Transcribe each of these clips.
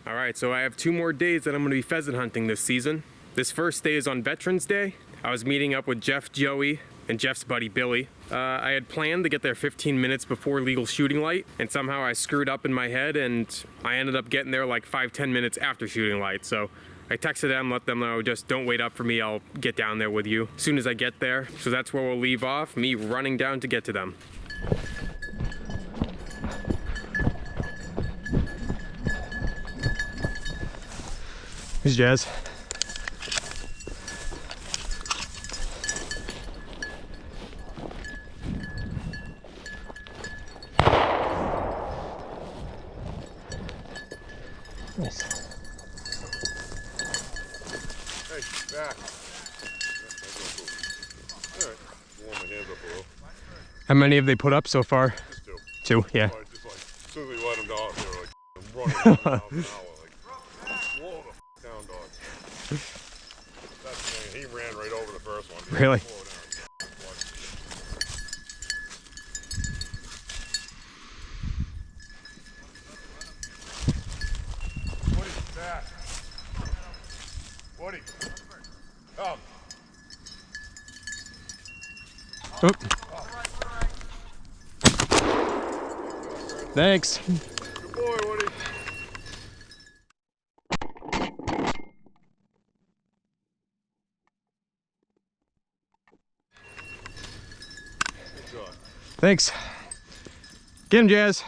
All right, so I have 2 more days that I'm gonna be pheasant hunting this season. This first day is on Veterans Day. I was meeting up with Jeff, Joey, and Jeff's buddy Billy. I had planned to get there 15 minutes before legal shooting light, and somehow I screwed up in my head and I ended up getting there like 5-10 minutes after shooting light. So I texted them, let them know, just don't wait up for me, I'll get down there with you as soon as I get there. So that's where we'll leave off, me running down to get to them. Here's Jazz. Nice. Hey, back. Alright, warm my hands up a little. How many have they put up so far? Just 2. 2, yeah. Just like, as soon as we let them down, they were like running miles an hour, like, slow the down, dog. That's, man, he ran right over the first one. Really? Back. Woody, come. Oop. Thanks. Good boy, Woody. Good job. Thanks. Get him, Jazz.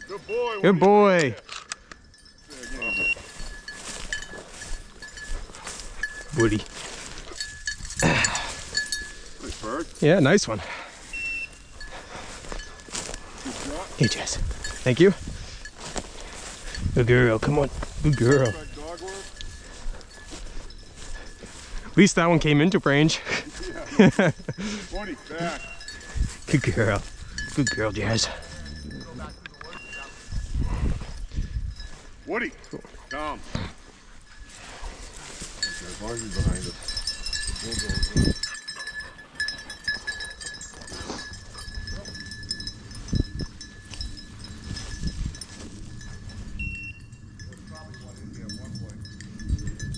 Good boy, Woody. Good boy. Woody. Nice bird. Yeah, nice one. Hey, Jess. Thank you. Good girl. Come on. Good girl. At least that one came into range. Yeah. Woody, back. Good girl. Good girl, Jazz. Woody, come. As long as he's behind us.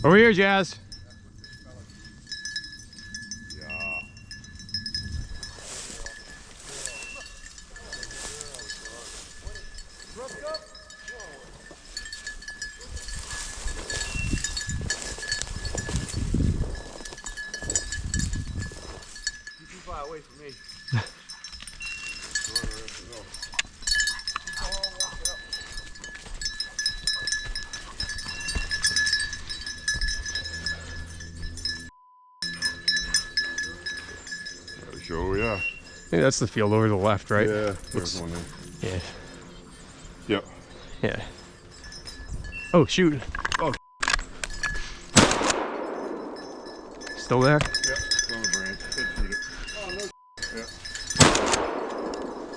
Over here, Jazz. Yeah. Too far away from me. Sure, yeah. Hey, that's the field over to the left, right? Yeah, Looks, there's one there. yeah. Yep. Yeah. Oh, shoot. Oh. Still there? Yep, it's on the branch. Did shoot it. Oh, no. Yeah.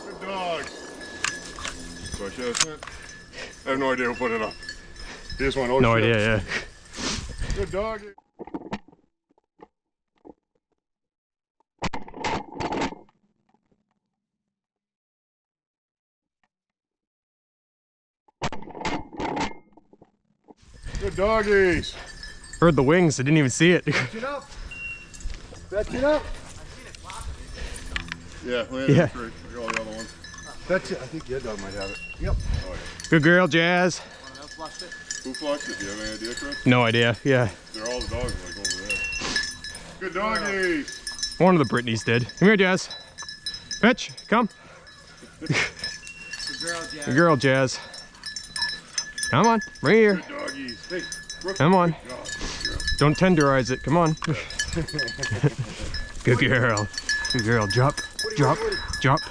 Good dog. So I should have sent. I have no idea who put it up. He just went, oh, No shit. idea, yeah. Good dog. Good doggies. Heard the wings, I didn't even see it. Fetch it up. Fetch it up. Yeah, landed Yeah. straight. Look at all the other ones. Fetch it. I think your dog might have it. Yep. Oh, yeah. Good girl, Jazz. One of them flushed it. Who flushed it? Do you have any idea, Chris? No idea, yeah. They're all the dogs like over there. Good doggies. One of the Britneys did. Come here, Jazz. Fetch, come. Good girl, Jack. Good girl, Jazz. Come on, right here. Good doggies. Hey, Brooke. Come on. Good job. Good girl. Don't tenderize it, come on. Good girl. Good girl, jump, jump, jump.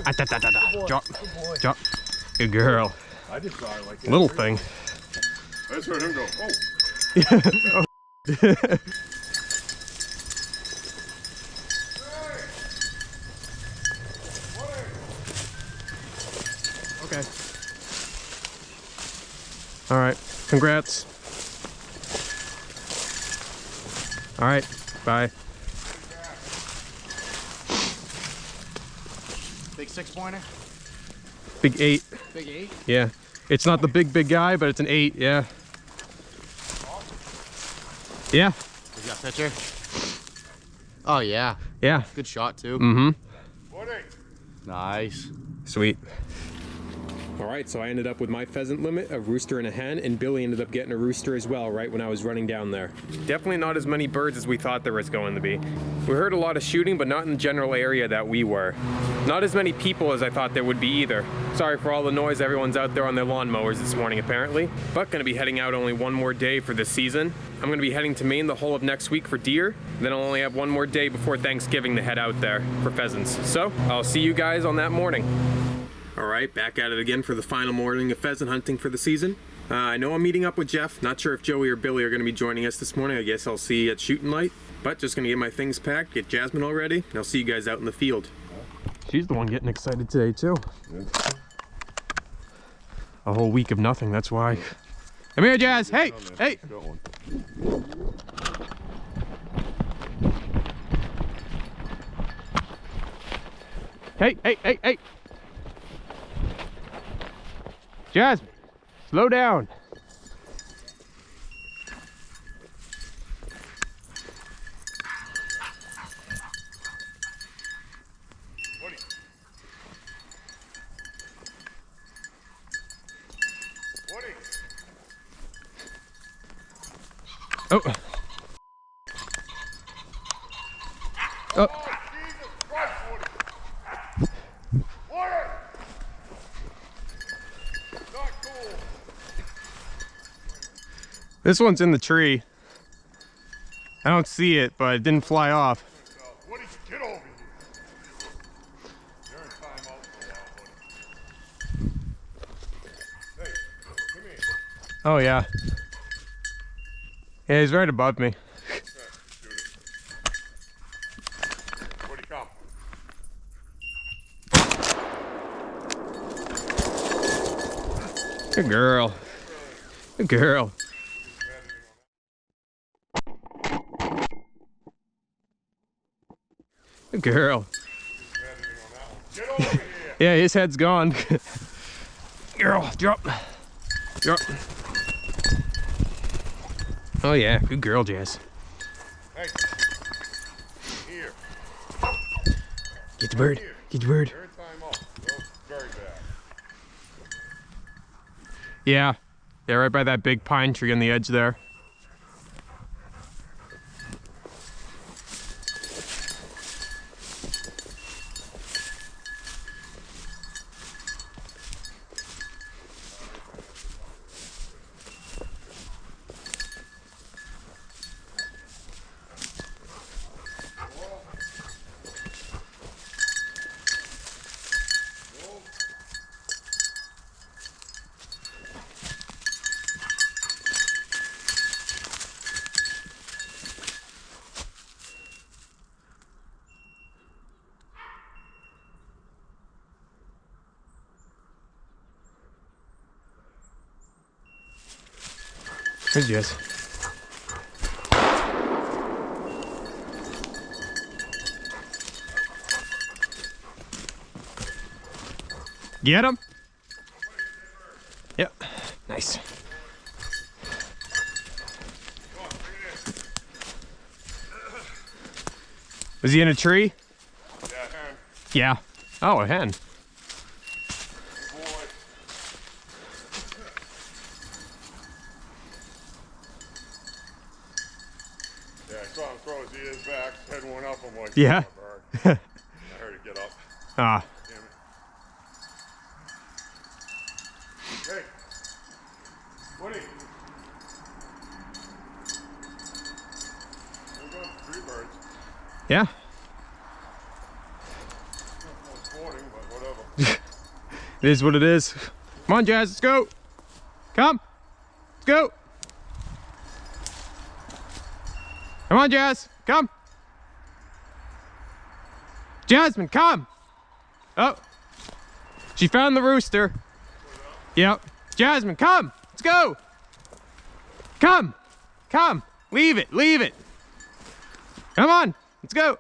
Ah, da, da, da, da. Jump, jump. Good girl. I just saw it like that. Little thing. I just heard him go, oh. Okay. All right, congrats. All right, bye. Big 6-pointer? Big 8. Big 8? Yeah. It's not the big guy, but it's an 8, yeah. Yeah. You got a picture? Oh yeah. Yeah. Good shot too. Mm-hmm. Nice. Sweet. All right, so I ended up with my pheasant limit, a rooster and a hen, and Billy ended up getting a rooster as well, right when I was running down there. Definitely not as many birds as we thought there was going to be. We heard a lot of shooting, but not in the general area that we were. Not as many people as I thought there would be either. Sorry for all the noise, everyone's out there on their lawnmowers this morning apparently. But gonna be heading out only one more day for this season. I'm gonna be heading to Maine the whole of next week for deer. Then I'll only have one more day before Thanksgiving to head out there for pheasants. So, I'll see you guys on that morning. All right, back at it again for the final morning of pheasant hunting for the season. I know I'm meeting up with Jeff. Not sure if Joey or Billy are going to be joining us this morning. I guess I'll see you at shooting light. But just going to get my things packed, get Jasmine all ready, and I'll see you guys out in the field. She's the one getting excited today, too. A whole week of nothing, that's why. Come here, Jazz. Hey, hey. Hey, hey, hey, hey. Jasmine, slow down. Oh. Oh. This one's in the tree. I don't see it, but it didn't fly off. Woody, get over here. You're in time out for a while, buddy. Hey, come here. Oh yeah. Yeah, he's right above me. Shoot it. Woody, come. Good girl. Good girl. Good girl. Get over here. Yeah, his head's gone. Girl, drop. Drop. Oh yeah, good girl, Jazz. Hey, here. Get the bird. Get the bird. You're in time out. That was very bad. Yeah. Yeah, right by that big pine tree on the edge there. There's Jess. Get him? Yep. Nice. Was he in a tree? Yeah, hen. Yeah. Oh, a hen. Boy. Yeah, I saw him throw his ears back, head went up, I'm like, Yeah. "Oh, bird." I heard it get up. Ah. Damn it. Hey, Woody. We're going for 3 birds. Yeah. No sporting, but whatever. It is what it is. Come on, Jazz, let's go. Come. Let's go. Come on, Jazz. Come. Jasmine, come. Oh. She found the rooster. Yep. Jasmine, come. Let's go. Come. Come. Leave it. Leave it. Come on. Let's go.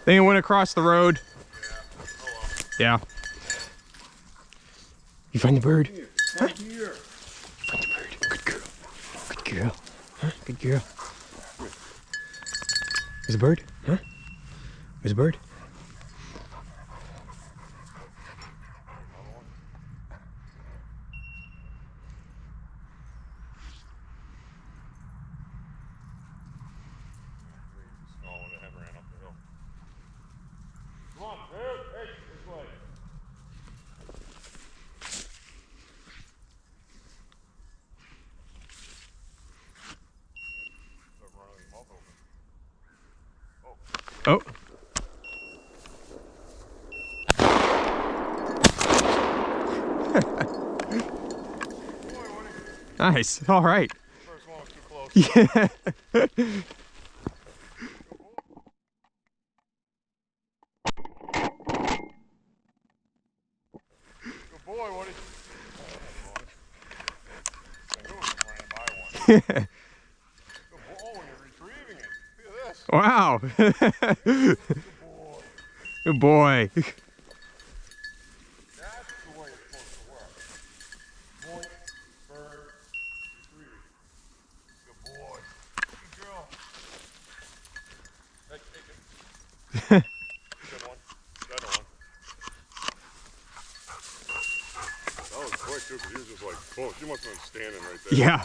They went across the road. Yeah. You find the bird? Right here. Find the bird. Good girl. Good girl. Huh? Good girl. There's a bird? Huh? There's a bird? Oh, the head ran up the hill. Come on, dude. Hey, this way. Oh. Nice. All right. First one was too close. Yeah. Good boy, Woody. I knew it was ran by one. Good boy, when you're retrieving it. Look at this. Wow. Good boy. Good boy. That's the way it's supposed to work. Point, bird, retrieve. Good boy. Good girl. Hey, take it. Good one. Better one. That was quick too, because he was just like, boom. She must have been standing right there. Yeah.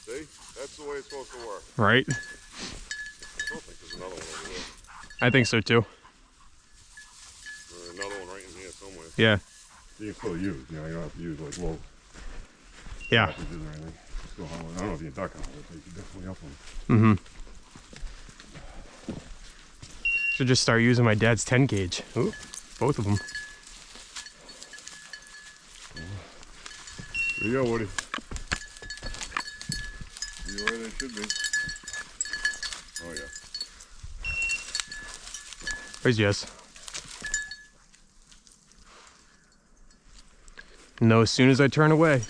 See? That's the way it's supposed to work. Right. I still think there's another one over there. I think so too. Or another one right in here somewhere. Yeah. You can still use, you know, you don't have to use like low Yeah. packages or anything. Still hollow. I don't know if you can duck on it, but you can definitely up them. Mm-hmm. Should just start using my dad's 10 gauge. Ooh, both of them. There you go, Woody. You're where they should be. Oh yeah. Where's Jess? No, as soon as I turn away.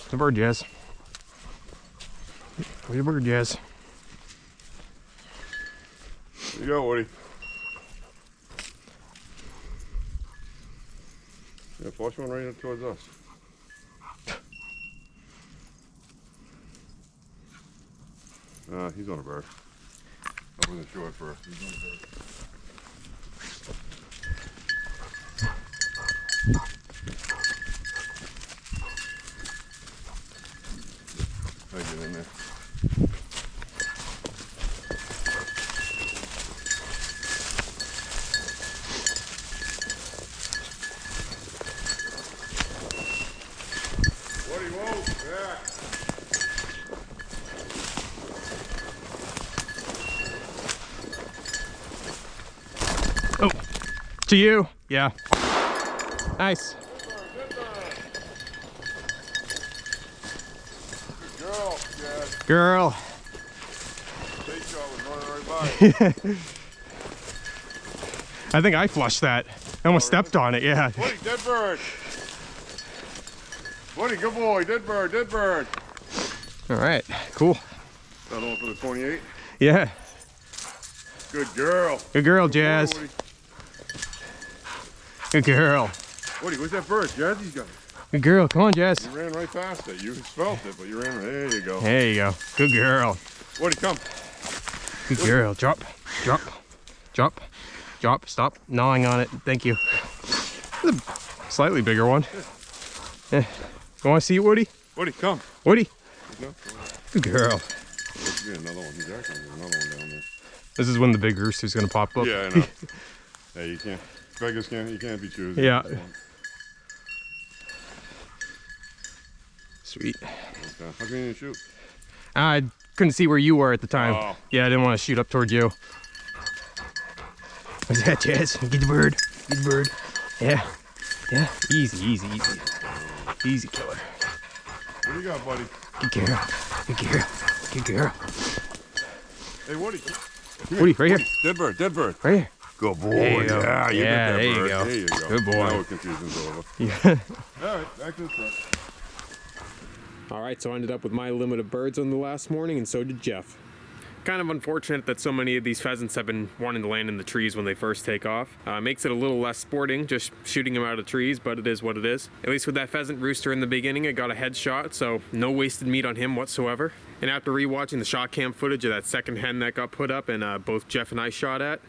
The bird, Jess. Where's the bird, Jess? There you go, Woody. Yeah, flush one right up towards us. He's on a bird. I wasn't sure at first. He's on a bird. I get in there. Woody, whoa, yeah. Oh, to you. Yeah. Nice. Good girl, yeah. Girl. Bait shot was running right by. I think I flushed that. I almost stepped on it, yeah. Woody, dead bird. Woody, good boy, dead bird, dead bird. All right, cool. Another one for the 28. Yeah. Good girl. Good girl, Good boy, Jazz. Woody. Good girl. Woody, where's that bird? Jazzy's got it. Good girl. Come on, Jazz. You ran right past it. You felt it, but you ran. There you go. There you go. Good girl. Woody, come. Good girl. Drop. Drop. Drop. Drop. Stop gnawing on it. Thank you. This is a slightly bigger one. Yeah. You want to see it, Woody? Woody, come. Woody. No. Good girl. There's another one. There's actually another one down there. This is when the big rooster's gonna pop up. Yeah, I know. Hey, you can't. Beggars can't. You can't be choosing. Yeah. Sweet. Okay. How come you didn't shoot? I couldn't see where you were at the time. Oh. Yeah, I didn't want to shoot up toward you. What's that, Jazz? Get the bird. Get the bird. Yeah. Yeah. Easy, easy, easy. Easy killer. What do you got, buddy? Good girl. Good girl. Good girl. Hey, Woody. Woody, right here. Dead bird. Dead bird. Right here. Good boy. There you go. Yeah, you Yeah, got that there you bird. go. There you go. Good boy. Now confusion's over. Yeah. All right, back to the truck. All right, so I ended up with my limit of birds on the last morning, and so did Jeff. Kind of unfortunate that so many of these pheasants have been wanting to land in the trees when they first take off. Makes it a little less sporting, just shooting them out of trees, but it is what it is. At least with that pheasant rooster in the beginning, I got a headshot, so no wasted meat on him whatsoever. And after rewatching the shot cam footage of that second hen that got put up and both Jeff and I shot at,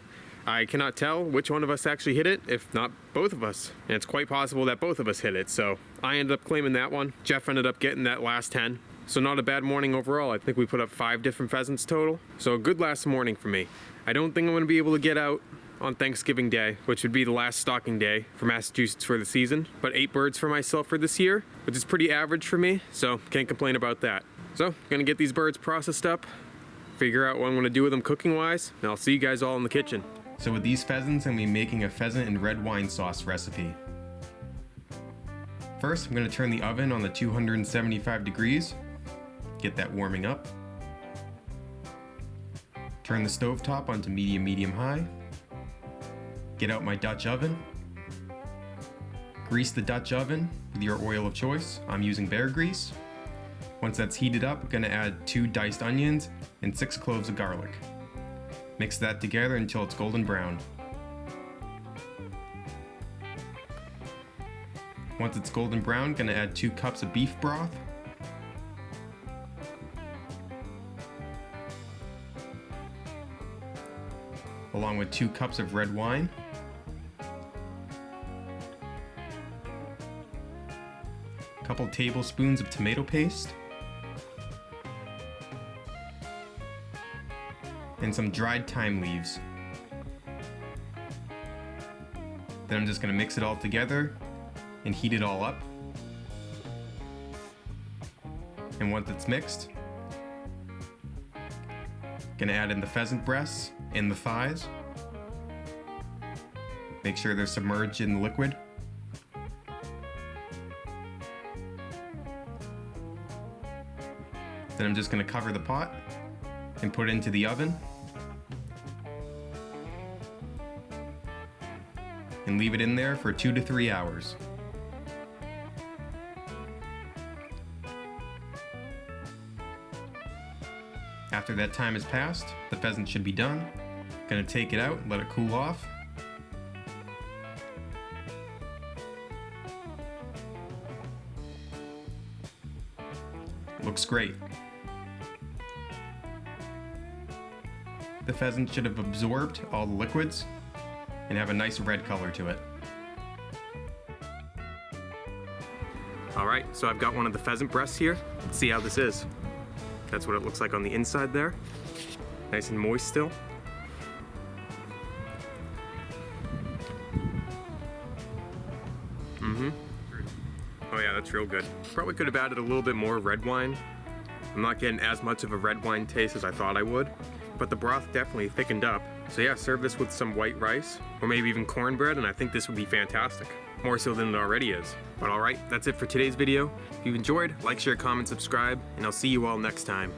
I cannot tell which one of us actually hit it, if not both of us. And it's quite possible that both of us hit it, so I ended up claiming that one. Jeff ended up getting that last hen. So not a bad morning overall. I think we put up 5 different pheasants total. So a good last morning for me. I don't think I'm gonna be able to get out on Thanksgiving Day, which would be the last stalking day for Massachusetts for the season, but 8 birds for myself for this year, which is pretty average for me, so can't complain about that. So, gonna get these birds processed up, figure out what I'm gonna do with them cooking wise, and I'll see you guys all in the kitchen. So with these pheasants, I'm gonna be making a pheasant and red wine sauce recipe. First, I'm gonna turn the oven on the 275 degrees, get that warming up. Turn the stovetop onto medium-high. Get out my Dutch oven. Grease the Dutch oven with your oil of choice. I'm using bear grease. Once that's heated up, I'm gonna add 2 diced onions and 6 cloves of garlic. Mix that together until it's golden brown. Once it's golden brown, gonna add 2 cups of beef broth. Along with 2 cups of red wine. A couple tablespoons of tomato paste. And some dried thyme leaves. Then I'm just gonna mix it all together and heat it all up. And once it's mixed, gonna add in the pheasant breasts and the thighs. Make sure they're submerged in the liquid. Then I'm just gonna cover the pot and put it into the oven. And leave it in there for 2 to 3 hours. After that time has passed, the pheasant should be done. Gonna take it out, let it cool off. Looks great. The pheasant should have absorbed all the liquids and have a nice red color to it. All right, so I've got one of the pheasant breasts here. Let's see how this is. That's what it looks like on the inside there. Nice and moist still. Oh yeah, that's real good. Probably could have added a little bit more red wine. I'm not getting as much of a red wine taste as I thought I would, but the broth definitely thickened up. So yeah, serve this with some white rice, or maybe even cornbread, and I think this would be fantastic. More so than it already is. But alright, that's it for today's video. If you enjoyed, like, share, comment, subscribe, and I'll see you all next time.